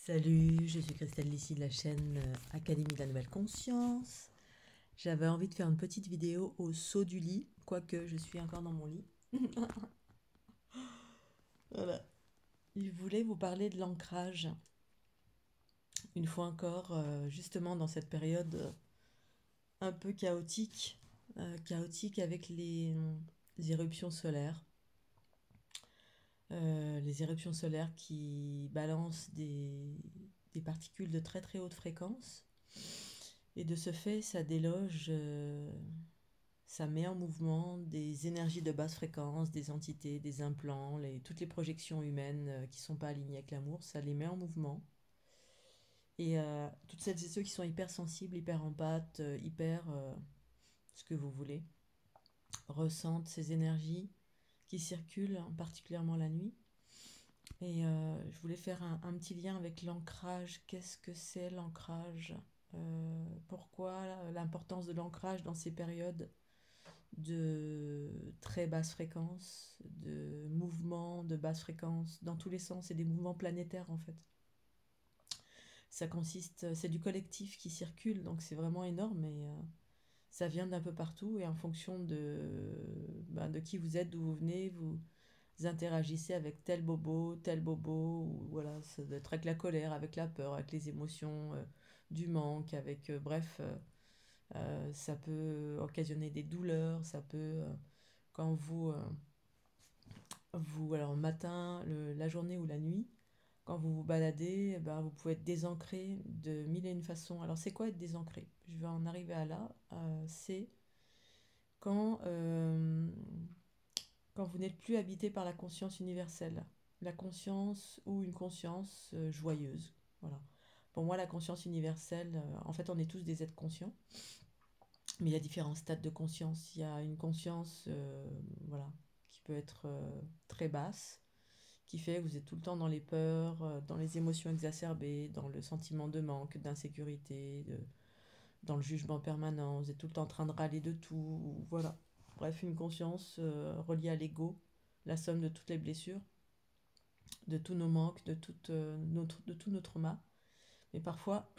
Salut, je suis Christelle ici de la chaîne Académie de la Nouvelle Conscience. J'avais envie de faire une petite vidéo au saut du lit, quoique je suis encore dans mon lit. Voilà. Je voulais vous parler de l'ancrage. Une fois encore, justement dans cette période un peu chaotique avec les éruptions solaires. Les éruptions solaires qui balancent des particules de très très haute fréquence. Et de ce fait, ça déloge, ça met en mouvement des énergies de basse fréquence, des entités, des implants, toutes les projections humaines qui ne sont pas alignées avec l'amour, ça les met en mouvement. Et toutes celles et ceux qui sont hypersensibles, hyper empathes, hyper ce que vous voulez, ressentent ces énergies qui circulent, particulièrement la nuit. Et je voulais faire un petit lien avec l'ancrage. Qu'est-ce que c'est l'ancrage? Pourquoi l'importance de l'ancrage dans ces périodes de très basse fréquence, de mouvements de basse fréquence, dans tous les sens, c'est des mouvements planétaires en fait. Ça consiste, c'est du collectif qui circule, donc c'est vraiment énorme et ça vient d'un peu partout et en fonction de qui vous êtes, d'où vous venez, vous interagissez avec tel bobo, ou voilà, ça doit être avec la colère, avec la peur, avec les émotions du manque, avec bref, ça peut occasionner des douleurs, ça peut quand vous alors le matin, la journée ou la nuit, quand vous vous baladez, ben, vous pouvez être désancré de mille et une façons. Alors c'est quoi être désancré? Je vais en arriver à là. C'est quand quand vous n'êtes plus habité par la conscience universelle, la conscience ou une conscience joyeuse. Voilà. Pour moi, la conscience universelle, en fait, on est tous des êtres conscients, mais il y a différents stades de conscience. Il y a une conscience, voilà, qui peut être très basse, qui fait que vous êtes tout le temps dans les peurs, dans les émotions exacerbées, dans le sentiment de manque, d'insécurité, dans le jugement permanent. Vous êtes tout le temps en train de râler de tout, voilà. Bref, une conscience reliée à l'ego, la somme de toutes les blessures, de tous nos manques, de tous nos traumas. Mais parfois,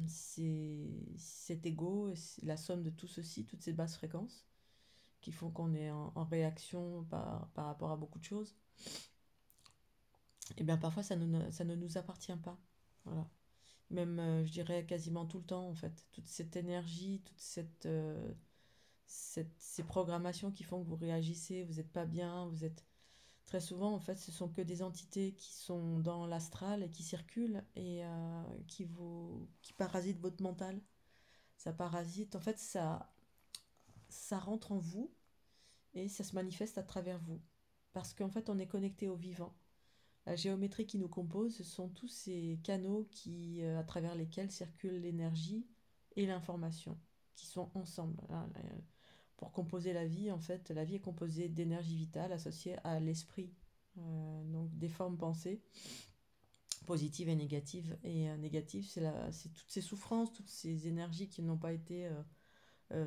c'est cet ego, c'est la somme de tout ceci, toutes ces basses fréquences, qui font qu'on est en réaction par rapport à beaucoup de choses. Et bien parfois, ça ne nous appartient pas. Voilà. Même, je dirais, quasiment tout le temps, en fait. Toute cette énergie, ces programmations qui font que vous réagissez, vous n'êtes pas bien, vous êtes... Très souvent, en fait, ce sont que des entités qui sont dans l'astral et qui circulent et qui parasitent votre mental. Ça parasite, en fait, ça rentre en vous et ça se manifeste à travers vous. Parce qu'en fait, on est connecté au vivant. La géométrie qui nous compose, ce sont tous ces canaux à travers lesquels circule l'énergie et l'information, qui sont ensemble. Pour composer la vie, en fait, la vie est composée d'énergie vitale associée à l'esprit. Donc des formes pensées, positives et négatives. Et négatives, c'est toutes ces souffrances, toutes ces énergies qui n'ont pas été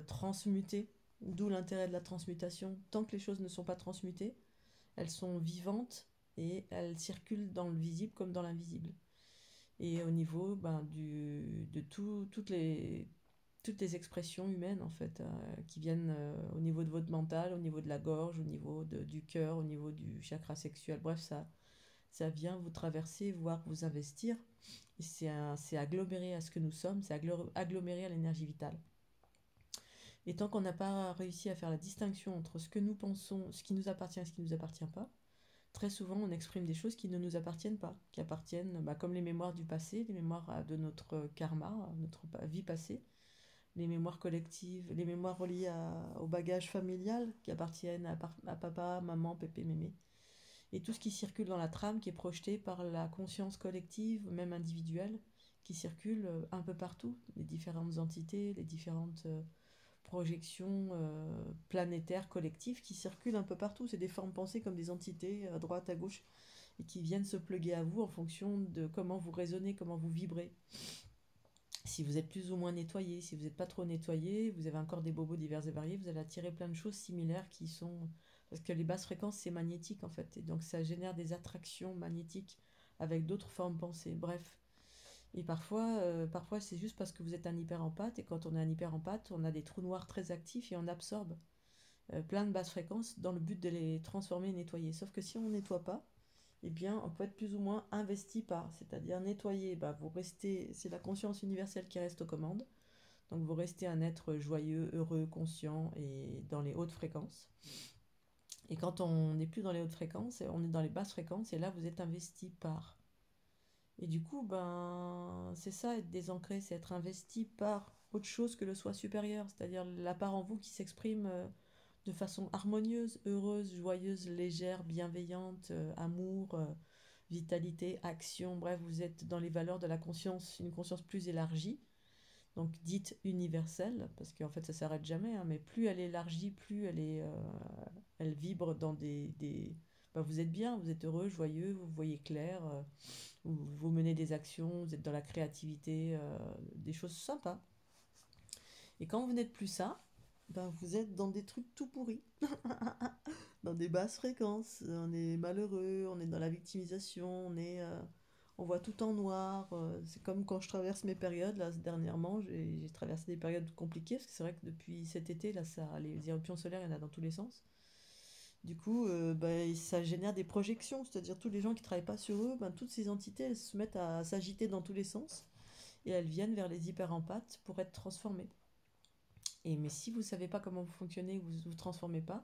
transmutées. D'où l'intérêt de la transmutation. Tant que les choses ne sont pas transmutées, elles sont vivantes et elles circulent dans le visible comme dans l'invisible. Et au niveau de toutes les expressions humaines, en fait, qui viennent au niveau de votre mental, au niveau de la gorge, au niveau du cœur, au niveau du chakra sexuel. Bref, ça vient vous traverser, voire vous investir. Et c'est aggloméré à ce que nous sommes, c'est aggloméré à l'énergie vitale. Et tant qu'on n'a pas réussi à faire la distinction entre ce que nous pensons, ce qui nous appartient et ce qui ne nous appartient pas, très souvent on exprime des choses qui ne nous appartiennent pas, qui appartiennent comme les mémoires du passé, les mémoires de notre karma, notre vie passée, les mémoires collectives, les mémoires reliées au bagage familial qui appartiennent à papa, maman, pépé, mémé. Et tout ce qui circule dans la trame qui est projeté par la conscience collective, même individuelle, qui circule un peu partout, les différentes entités, les différentes projections planétaires collectives qui circulent un peu partout. C'est des formes pensées comme des entités à droite, à gauche, et qui viennent se pluguer à vous en fonction de comment vous raisonnez, comment vous vibrez. Si vous êtes plus ou moins nettoyé, si vous n'êtes pas trop nettoyé, vous avez encore des bobos divers et variés, vous allez attirer plein de choses similaires qui sont... Parce que les basses fréquences, c'est magnétique en fait, et donc ça génère des attractions magnétiques avec d'autres formes pensées. Bref, Et parfois c'est juste parce que vous êtes un hyper-empathe, et quand on est un hyper-empathe, on a des trous noirs très actifs et on absorbe plein de basses fréquences dans le but de les transformer et nettoyer. Sauf que si on ne nettoie pas, eh bien, on peut être plus ou moins investi par, c'est-à-dire nettoyer, bah, vous restez, c'est la conscience universelle qui reste aux commandes, donc vous restez un être joyeux, heureux, conscient et dans les hautes fréquences. Et quand on n'est plus dans les hautes fréquences, on est dans les basses fréquences, et là vous êtes investi par. Et du coup, ben, c'est ça, être désancré, c'est être investi par autre chose que le soi supérieur, c'est-à-dire la part en vous qui s'exprime de façon harmonieuse, heureuse, joyeuse, légère, bienveillante, amour, vitalité, action, bref, vous êtes dans les valeurs de la conscience, une conscience plus élargie, donc dite universelle, parce qu'en fait ça s'arrête jamais, hein, mais plus elle élargit, plus elle vibre dans bah, vous êtes bien, vous êtes heureux, joyeux, vous voyez clair, vous menez des actions, vous êtes dans la créativité, des choses sympas. Et quand vous n'êtes plus ça, ben vous êtes dans des trucs tout pourris, dans des basses fréquences, on est malheureux, on est dans la victimisation, on voit tout en noir. C'est comme quand je traverse mes périodes, là, dernièrement, j'ai traversé des périodes compliquées, parce que c'est vrai que depuis cet été, là, les éruptions solaires, il y en a dans tous les sens. Du coup, bah, ça génère des projections, c'est-à-dire tous les gens qui ne travaillent pas sur eux, ben, toutes ces entités, elles se mettent à s'agiter dans tous les sens, et elles viennent vers les hyper-empathes pour être transformées. Mais si vous ne savez pas comment vous fonctionnez, vous ne vous transformez pas,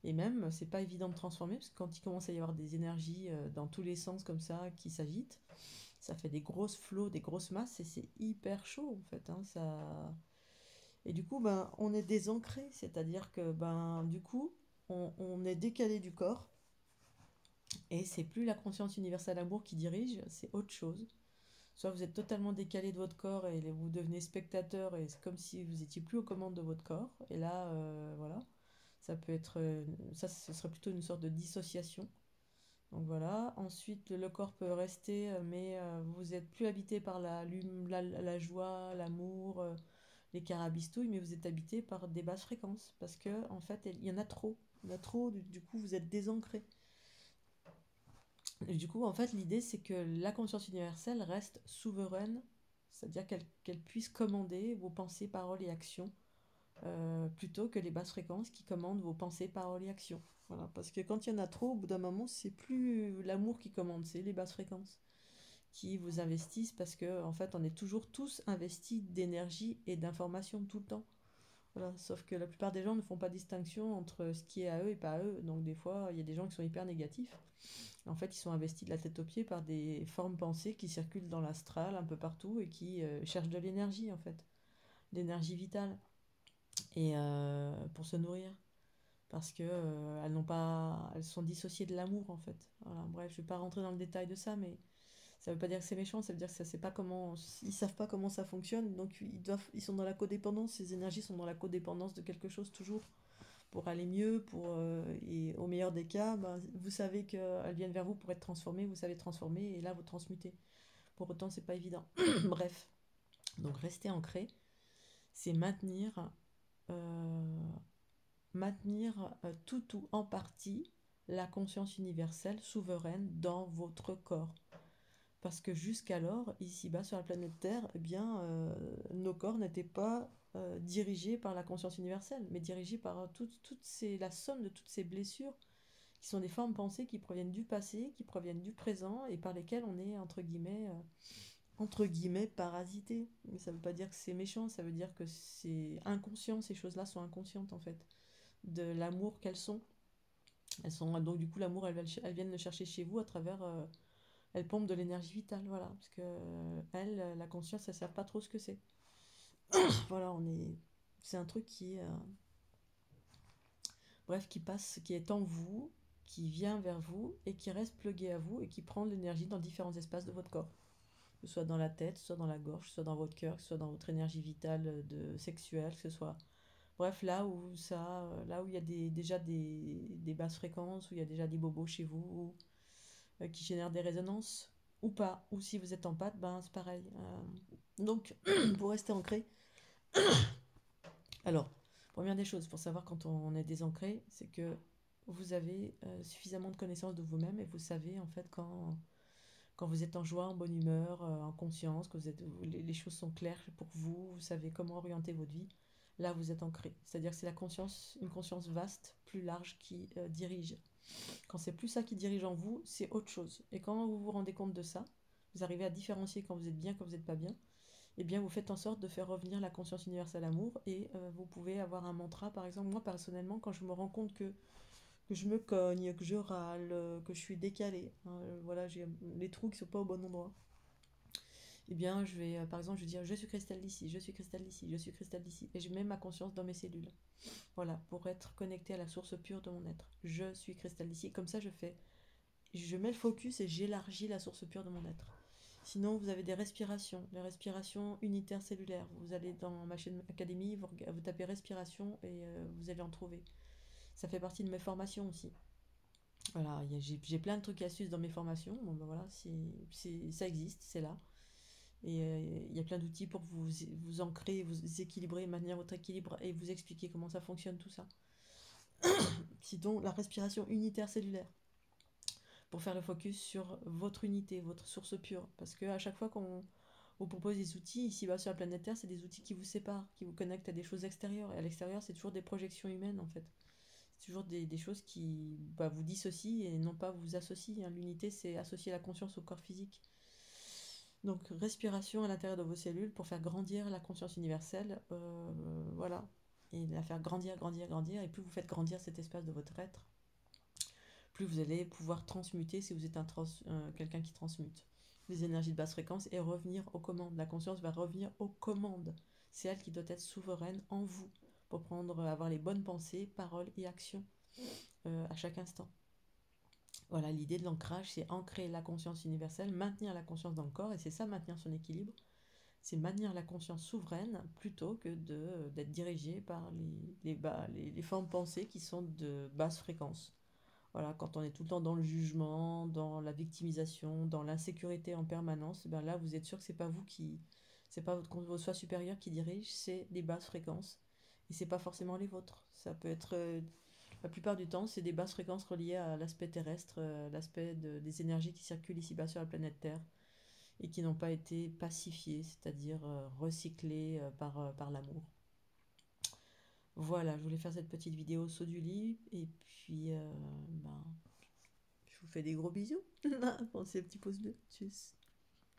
et même, c'est pas évident de transformer, parce que quand il commence à y avoir des énergies dans tous les sens comme ça, qui s'agitent, ça fait des grosses flots, des grosses masses, et c'est hyper chaud en fait, hein, ça. Et du coup, ben, on est désancré, c'est-à-dire que ben, du coup, on est décalé du corps, et c'est plus la conscience universelle amour qui dirige, c'est autre chose. Soit vous êtes totalement décalé de votre corps et vous devenez spectateur, et c'est comme si vous étiez plus aux commandes de votre corps. Et là, voilà, ça peut être, ça, ce serait plutôt une sorte de dissociation. Donc voilà. Ensuite, le corps peut rester, mais vous êtes plus habité par la joie, l'amour, les carabistouilles, mais vous êtes habité par des basses fréquences, parce que en fait, il y en a trop. Il y en a trop. Du coup, vous êtes désancré. Et du coup, en fait, l'idée, c'est que la conscience universelle reste souveraine, c'est-à-dire qu'elle puisse commander vos pensées, paroles et actions, plutôt que les basses fréquences qui commandent vos pensées, paroles et actions. Voilà, parce que quand il y en a trop, au bout d'un moment, c'est plus l'amour qui commande, c'est les basses fréquences qui vous investissent, parce que en fait, on est toujours tous investis d'énergie et d'information tout le temps. Voilà, sauf que la plupart des gens ne font pas distinction entre ce qui est à eux et pas à eux. Donc des fois, il y a des gens qui sont hyper négatifs. En fait, ils sont investis de la tête aux pieds par des formes pensées qui circulent dans l'astral un peu partout, et qui cherchent de l'énergie, en fait, l'énergie vitale, et pour se nourrir, parce que elles n'ont pas, elles sont dissociées de l'amour, en fait. Voilà, bref, je vais pas rentrer dans le détail de ça, mais ça veut pas dire que c'est méchant, ça veut dire que ça sait pas comment, ils savent pas comment ça fonctionne, donc ils sont dans la codépendance. Ces énergies sont dans la codépendance de quelque chose toujours, pour aller mieux, et au meilleur des cas, ben, vous savez qu'elles viennent vers vous pour être transformées, vous savez transformer, et là vous transmutez. Pour autant, c'est pas évident. Bref, donc rester ancré, c'est euh, maintenir tout ou en partie la conscience universelle souveraine dans votre corps. Parce que jusqu'alors, ici-bas sur la planète Terre, eh bien, nos corps n'étaient pas dirigés par la conscience universelle, mais dirigés par la somme de toutes ces blessures, qui sont des formes pensées qui proviennent du passé, qui proviennent du présent, et par lesquelles on est, entre guillemets, parasité. Mais ça veut pas dire que c'est méchant, ça veut dire que c'est inconscient, ces choses-là sont inconscientes en fait, de l'amour qu'elles sont. Donc du coup, l'amour, elles viennent le chercher chez vous à travers... elles pompent de l'énergie vitale, voilà. Parce que la conscience, elles savent pas trop ce que c'est. Voilà, c'est un truc bref, qui passe, qui est en vous, qui vient vers vous, et qui reste plugué à vous, et qui prend de l'énergie dans différents espaces de votre corps. Que ce soit dans la tête, que ce soit dans la gorge, que ce soit dans votre cœur, que ce soit dans votre énergie vitale sexuelle, que ce soit... Bref, là où il y a déjà des basses fréquences, où il y a déjà des bobos chez vous, qui génèrent des résonances, ou pas. Ou si vous êtes en pâte, ben c'est pareil. Donc, pour rester ancré, alors, première des choses, pour savoir quand on est désancré, c'est que vous avez suffisamment de connaissances de vous-même, et vous savez en fait quand quand vous êtes en joie, en bonne humeur, en conscience, que les choses sont claires pour vous, vous savez comment orienter votre vie, là vous êtes ancré. C'est-à-dire que c'est la conscience, une conscience vaste, plus large qui dirige. Quand c'est plus ça qui dirige en vous, c'est autre chose. Et quand vous vous rendez compte de ça, vous arrivez à différencier quand vous êtes bien, quand vous n'êtes pas bien, et bien vous faites en sorte de faire revenir la conscience universelle amour et vous pouvez avoir un mantra. Par exemple, moi personnellement, quand je me rends compte que je me cogne, que je râle, que je suis décalée, hein, voilà, j'ai les trous qui sont pas au bon endroit, et bien je vais, par exemple, je vais dire je suis cristal d'ici, je suis cristal d'ici, je suis cristal d'ici, et je mets ma conscience dans mes cellules. Voilà, pour être connecté à la source pure de mon être. Je suis cristal d'ici, comme ça je mets le focus et j'élargis la source pure de mon être. Sinon, vous avez des respirations, les respirations unitaires cellulaires. Vous allez dans ma chaîne académie, vous tapez respiration et vous allez en trouver. Ça fait partie de mes formations aussi. Voilà, j'ai plein de trucs et astuces dans mes formations. Bon, ben voilà, ça existe, c'est là. Et il y a plein d'outils pour vous ancrer, vous équilibrer, maintenir votre équilibre et vous expliquer comment ça fonctionne tout ça. Sinon, la respiration unitaire cellulaire, pour faire le focus sur votre unité, votre source pure. Parce que à chaque fois qu'on vous propose des outils, ici-bas sur la planète Terre, c'est des outils qui vous séparent, qui vous connectent à des choses extérieures. Et à l'extérieur, c'est toujours des projections humaines, en fait. C'est toujours des choses qui vous dissocient et non pas vous associent, hein. L'unité, c'est associer la conscience au corps physique. Donc, respiration à l'intérieur de vos cellules pour faire grandir la conscience universelle. Voilà. Et la faire grandir, grandir, grandir. Et plus vous faites grandir cet espace de votre être, plus vous allez pouvoir transmuter si vous êtes quelqu'un qui transmute les énergies de basse fréquence et revenir aux commandes. La conscience va revenir aux commandes. C'est elle qui doit être souveraine en vous pour avoir les bonnes pensées, paroles et actions à chaque instant. Voilà, l'idée de l'ancrage, c'est ancrer la conscience universelle, maintenir la conscience dans le corps, et c'est ça, maintenir son équilibre. C'est maintenir la conscience souveraine plutôt que d'être dirigé par les formes pensées qui sont de basse fréquence. Voilà, quand on est tout le temps dans le jugement, dans la victimisation, dans l'insécurité en permanence, ben là, vous êtes sûr que c'est pas vos soi supérieurs qui dirigent, c'est des basses fréquences. Et c'est pas forcément les vôtres. Ça peut être, la plupart du temps, c'est des basses fréquences reliées à l'aspect terrestre, l'aspect des énergies qui circulent ici-bas sur la planète Terre et qui n'ont pas été pacifiées, c'est-à-dire recyclées par l'amour. Voilà, je voulais faire cette petite vidéo au saut du lit et puis ben, je vous fais des gros bisous. Pensez petit pouce bleu. Tchuss.